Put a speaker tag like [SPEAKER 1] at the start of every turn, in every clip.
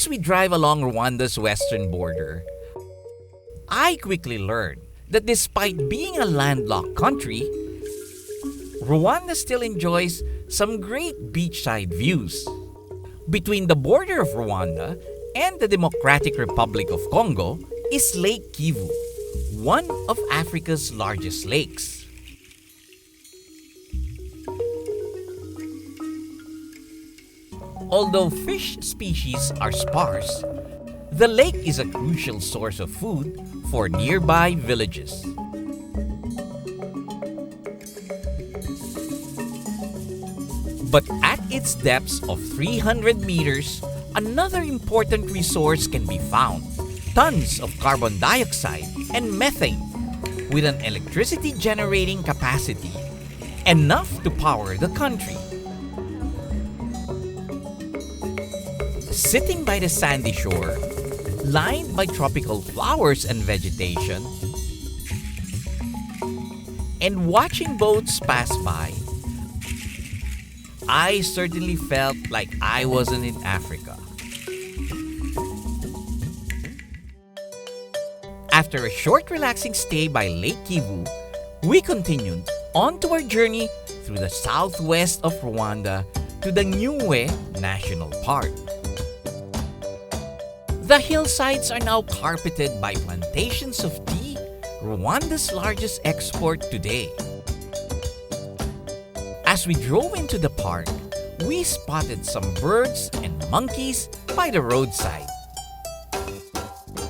[SPEAKER 1] As we drive along Rwanda's western border, I quickly learned that despite being a landlocked country, Rwanda still enjoys some great beachside views. Between the border of Rwanda and the Democratic Republic of Congo is Lake Kivu, one of Africa's largest lakes. Although fish species are sparse, the lake is a crucial source of food for nearby villages. But at its depths of 300 meters, another important resource can be found: tons of carbon dioxide and methane, with an electricity generating capacity enough to power the country. Sitting by the sandy shore, lined by tropical flowers and vegetation, and watching boats pass by, I certainly felt like I wasn't in Africa. After a short relaxing stay by Lake Kivu, we continued on to our journey through the southwest of Rwanda to the Nyungwe National Park. The hillsides are now carpeted by plantations of tea, Rwanda's largest export today. As we drove into the park, we spotted some birds and monkeys by the roadside.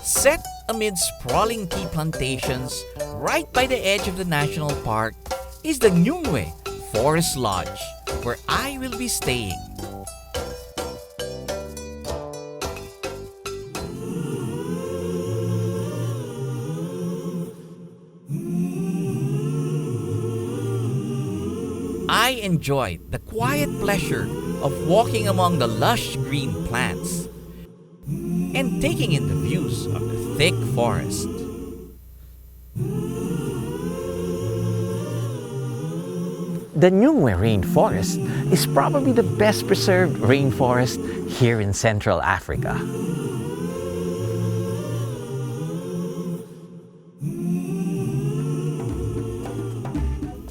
[SPEAKER 1] Set amid sprawling tea plantations right by the edge of the national park is the Nyungwe Forest Lodge, where I will be staying. I enjoyed the quiet pleasure of walking among the lush green plants and taking in the views of the thick forest. The Nyungwe rainforest is probably the best preserved rainforest here in Central Africa.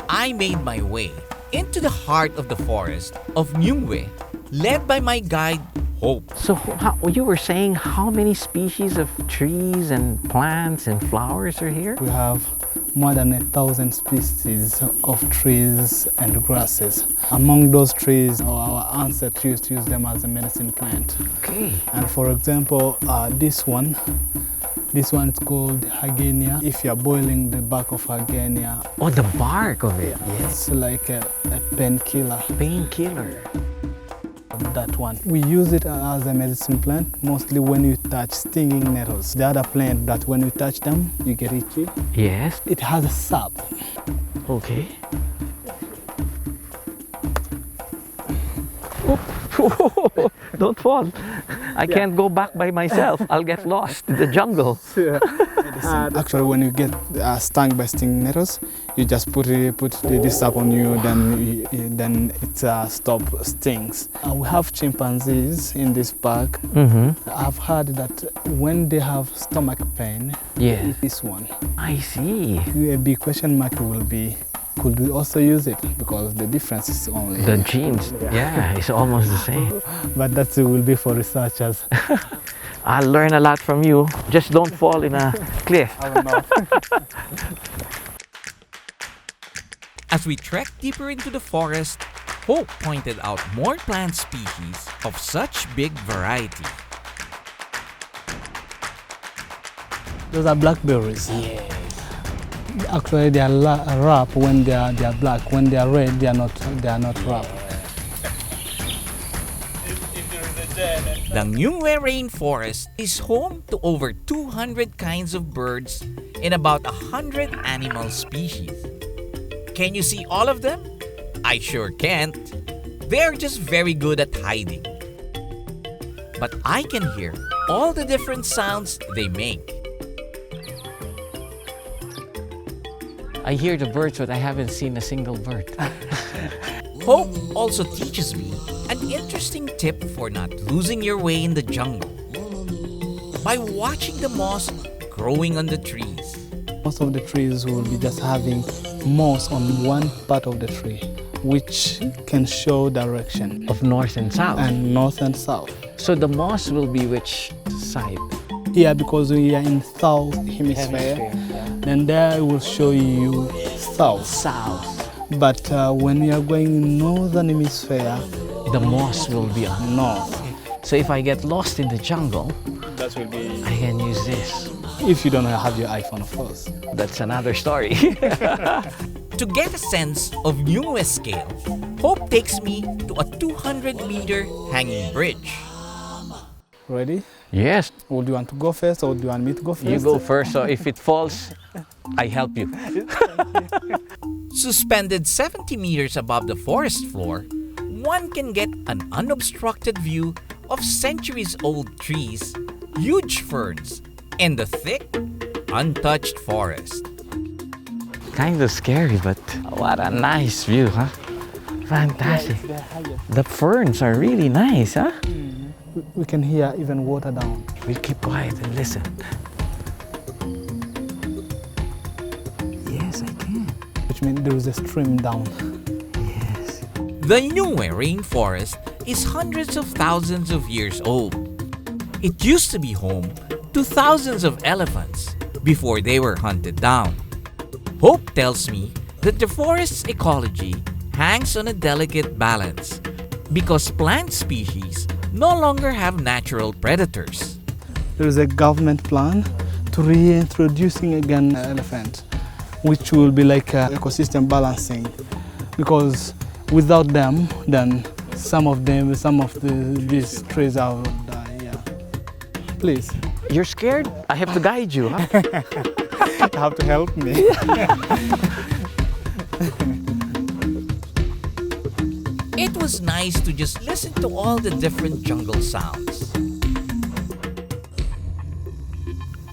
[SPEAKER 1] I made my way into the heart of the forest of Nyungwe, led by my guide, Hope. So you were saying how many species of trees and plants and flowers are here?
[SPEAKER 2] We have more than 1,000 species of trees and grasses. Among those trees, our ancestors used to use them as a medicine plant.
[SPEAKER 1] Okay.
[SPEAKER 2] And for example, this one is called Hagenia. If you're boiling the bark of Hagenia.
[SPEAKER 1] Oh, the bark of it.
[SPEAKER 2] It's like a painkiller.
[SPEAKER 1] Painkiller.
[SPEAKER 2] That one. We use it as a medicine plant, mostly when you touch stinging nettles. The other plant that when you touch them, you get itchy.
[SPEAKER 1] Yes.
[SPEAKER 2] It has a sap.
[SPEAKER 1] Okay. Don't fall. I can't go back by myself. I'll get lost in the jungle.
[SPEAKER 2] Actually, when you get stung by stinging nettles, you just put this sap on you, then it stops stings. We have chimpanzees in this park.
[SPEAKER 1] Mm-hmm.
[SPEAKER 2] I've heard that when they have stomach pain,
[SPEAKER 1] yeah,
[SPEAKER 2] this one.
[SPEAKER 1] I see.
[SPEAKER 2] A big question mark will be, could we also use it? Because the difference is only
[SPEAKER 1] the genes. Yeah, it's almost the same.
[SPEAKER 2] But that will be for researchers.
[SPEAKER 1] I'll learn a lot from you. Just don't fall in a cliff.
[SPEAKER 2] I don't know.
[SPEAKER 1] As we trekked deeper into the forest, Hope pointed out more plant species of such big variety.
[SPEAKER 2] Those are blackberries.
[SPEAKER 1] Yes.
[SPEAKER 2] Actually, they are ripe when they are black. When they are red, they are not ripe.
[SPEAKER 1] The Nyungwe rainforest is home to over 200 kinds of birds and about 100 animal species. Can you see all of them? I sure can't. They're just very good at hiding. But I can hear all the different sounds they make. I hear the birds, but I haven't seen a single bird. Hope also teaches me an interesting tip for not losing your way in the jungle. by watching the moss growing on the trees.
[SPEAKER 2] Most of the trees will be just having moss on one part of the tree, which can show direction
[SPEAKER 3] Of north and south.
[SPEAKER 2] and north and south.
[SPEAKER 3] So the moss will be which side?
[SPEAKER 2] Here, because we are in south hemisphere,
[SPEAKER 3] Yeah.
[SPEAKER 2] then there it will show you south.
[SPEAKER 3] South.
[SPEAKER 2] But when we are going in northern hemisphere,
[SPEAKER 3] The moss will be on.
[SPEAKER 2] north.
[SPEAKER 3] So if I get lost in the jungle,
[SPEAKER 2] That will be
[SPEAKER 3] I can use this.
[SPEAKER 2] if you don't have your iPhone, of course.
[SPEAKER 3] That's another story.
[SPEAKER 1] To get a sense of Niue scale, Hope takes me to a 200-meter hanging bridge.
[SPEAKER 2] Ready?
[SPEAKER 3] Yes.
[SPEAKER 2] Would you want to go first, or do you want me to go first?
[SPEAKER 3] You go first, so if it falls, I help you.
[SPEAKER 1] Suspended 70 meters above the forest floor, one can get an unobstructed view of centuries-old trees, huge ferns, and the thick, untouched forest.
[SPEAKER 3] Kind of scary, but what a nice view, huh? Fantastic. The ferns are really nice, huh?
[SPEAKER 2] We can hear even water down.
[SPEAKER 3] We keep quiet and listen. Yes, I can.
[SPEAKER 2] Which means there is a stream down.
[SPEAKER 3] Yes.
[SPEAKER 1] The Niue rainforest is hundreds of thousands of years old. It used to be home to thousands of elephants before they were hunted down. Hope tells me that the forest's ecology hangs on a delicate balance because plant species no longer have natural predators.
[SPEAKER 2] There is a government plan to reintroducing again elephant, which will be like ecosystem balancing, because without them, then some of these trees are will die. Yeah. Please,
[SPEAKER 3] You're scared? I have to guide you, huh?
[SPEAKER 2] you have to help me.
[SPEAKER 1] It was nice to just listen to all the different jungle sounds.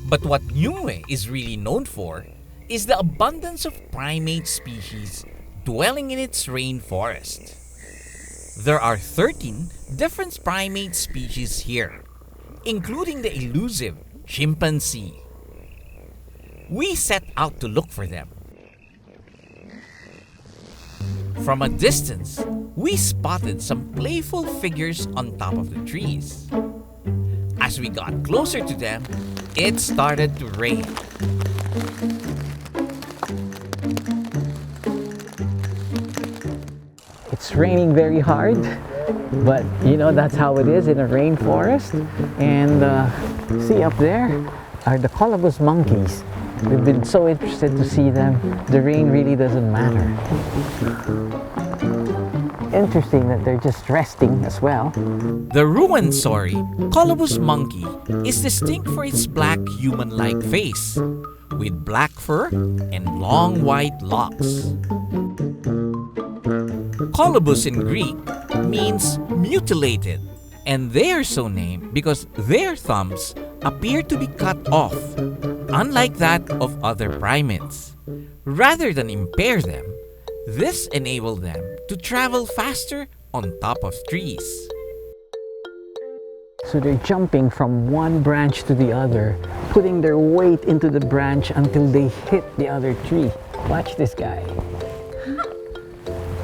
[SPEAKER 1] But what Niue is really known for is the abundance of primate species dwelling in its rainforest. There are 13 different primate species here, including the elusive chimpanzee. We set out to look for them. From a distance, we spotted some playful figures on top of the trees. As we got closer to them, it started to rain.
[SPEAKER 3] It's raining very hard, but you know that's how it is in a rainforest. And see up there are the colobus monkeys. We've been so interested to see them. The rain really doesn't matter. Interesting that they're just resting as well.
[SPEAKER 1] The Ruwensori colobus monkey is distinct for its black human-like face, with black fur and long white locks. Colobus in Greek means mutilated, and they are so named because their thumbs appear to be cut off, unlike that of other primates. Rather than impair them, this enabled them to travel faster on top of trees.
[SPEAKER 3] So they're jumping from one branch to the other, putting their weight into the branch until they hit the other tree. Watch this guy.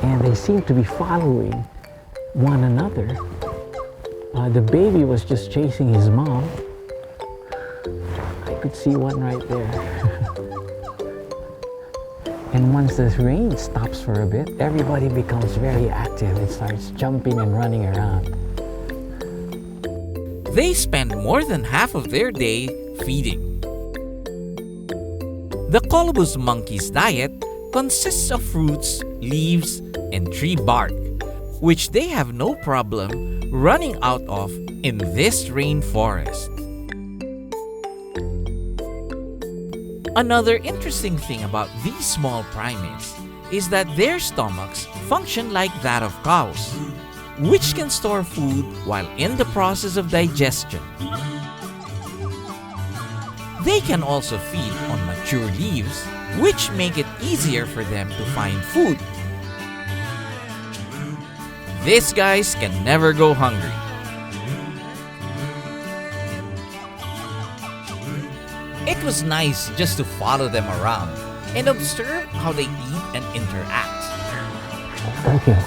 [SPEAKER 3] And they seem to be following one another. The baby was just chasing his mom. I could see one right there. And once the rain stops for a bit, everybody becomes very active and starts jumping and running around.
[SPEAKER 1] They spend more than half of their day feeding. The colobus monkey's diet consists of fruits, leaves, and tree bark, which they have no problem running out of in this rainforest. Another interesting thing about these small primates is that their stomachs function like that of cows, which can store food while in the process of digestion. They can also feed on mature leaves, which make it easier for them to find food. These guys can never go hungry. was nice just to follow them around and observe how they eat and interact.
[SPEAKER 3] Okay,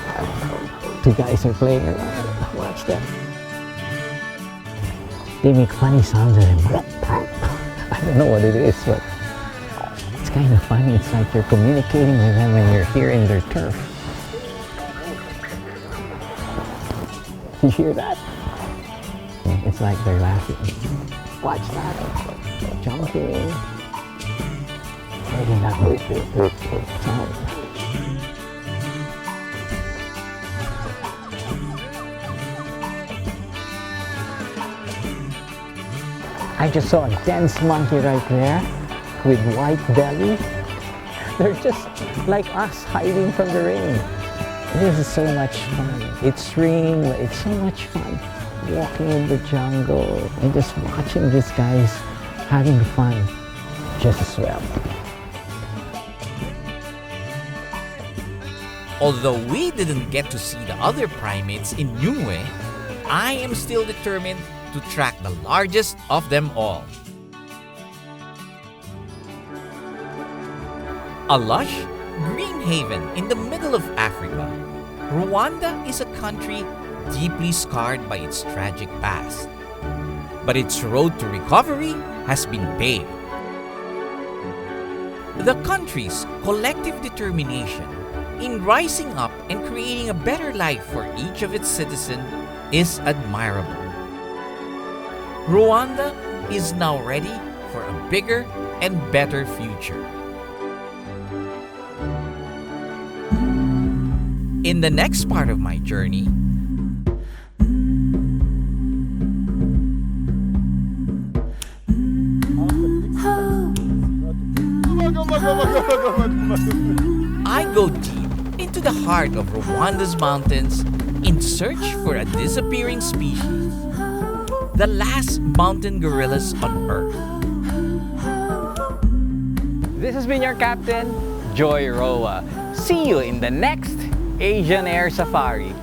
[SPEAKER 3] two guys are playing around. Watch them. They make funny sounds at him. I don't know what it is, but it's kind of funny. It's like you're communicating with them when you're here in their turf. You hear that? It's like they're laughing. Watch that. Jumping. Making that sound. I just saw a dense monkey right there with white belly. They're just like us hiding from the rain. This is so much fun. It's raining, but it's so much fun. Walking in the jungle and just watching these guys having fun just as well.
[SPEAKER 1] Although we didn't get to see the other primates in Nyungwe, I am still determined to track the largest of them all. A lush, green haven in the middle of Africa, Rwanda is a country deeply scarred by its tragic past. But its road to recovery has been paved. The country's collective determination in rising up and creating a better life for each of its citizens is admirable. Rwanda is now ready for a bigger and better future. In the next part of my journey, I go deep into the heart of Rwanda's mountains in search for a disappearing species, the last mountain gorillas on Earth.
[SPEAKER 3] This has been your captain, Joy Roa. See you in the next Asian Air Safari.